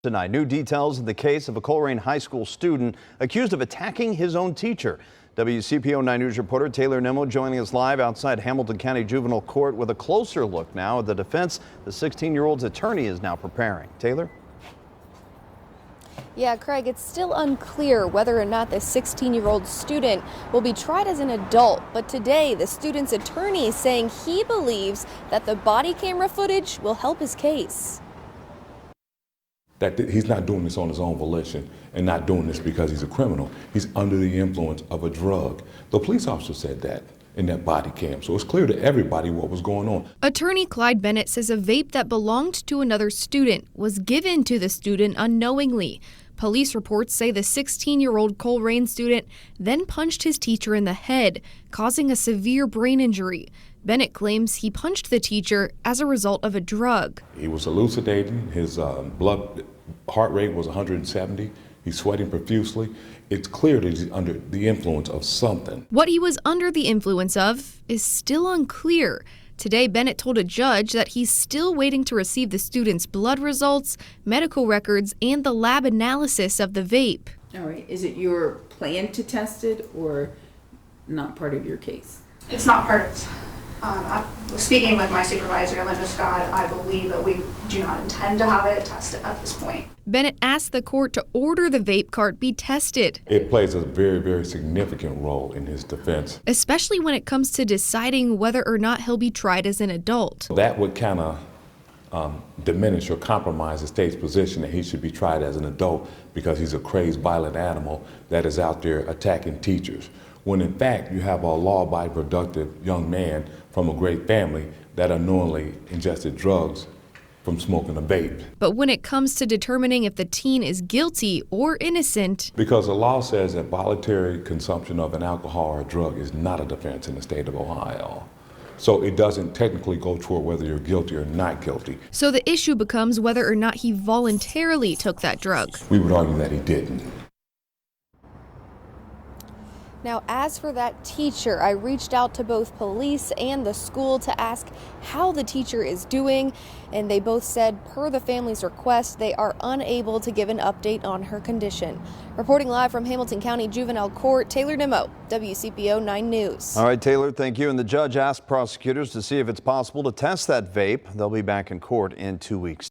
Tonight, new details in the case of a Colerain High School student accused of attacking his own teacher. WCPO 9 News reporter Taylor Nimmo joining us live outside Hamilton County Juvenile Court with a closer look now at the defense the 16-year-old's attorney is now preparing. Taylor? Yeah, Craig, it's still unclear whether or not the 16-year-old student will be tried as an adult. But today, the student's attorney is saying he believes that the body camera footage will help his case. That he's not doing this on his own volition and not doing this because he's a criminal. He's under the influence of a drug. The police officer said that in that body cam, so it's clear to everybody what was going on. Attorney Clyde Bennett says a vape that belonged to another student was given to the student unknowingly. Police reports say the 16-year-old Colerain student then punched his teacher in the head, causing a severe brain injury. Bennett claims he punched the teacher as a result of a drug. He was elucidating. His heart rate was 170. He's sweating profusely. It's clear that he's under the influence of something. What he was under the influence of is still unclear. Today, Bennett told a judge that he's still waiting to receive the student's blood results, medical records, and the lab analysis of the vape. All right. Is it your plan to test it or not part of your case? It's not part of. I was speaking with my supervisor, Linda Scott. I believe that we do not intend to have it tested at this point. Bennett asked the court to order the vape cart be tested. It plays a very, very significant role in his defense, especially when it comes to deciding whether or not he'll be tried as an adult. That would kind of diminish or compromise the state's position that he should be tried as an adult because he's a crazed, violent animal that is out there attacking teachers. When in fact you have a law-abiding, productive young man from a great family that unknowingly ingested drugs from smoking a vape. But when it comes to determining if the teen is guilty or innocent, because the law says that voluntary consumption of an alcohol or a drug is not a defense in the state of Ohio. So it doesn't technically go toward whether you're guilty or not guilty. So the issue becomes whether or not he voluntarily took that drug. We would argue that he didn't. Now, as for that teacher, I reached out to both police and the school to ask how the teacher is doing, and they both said, per the family's request, they are unable to give an update on her condition. Reporting live from Hamilton County Juvenile Court, Taylor Nimmo, WCPO 9 News. All right, Taylor, thank you. And the judge asked prosecutors to see if it's possible to test that vape. They'll be back in court in 2 weeks.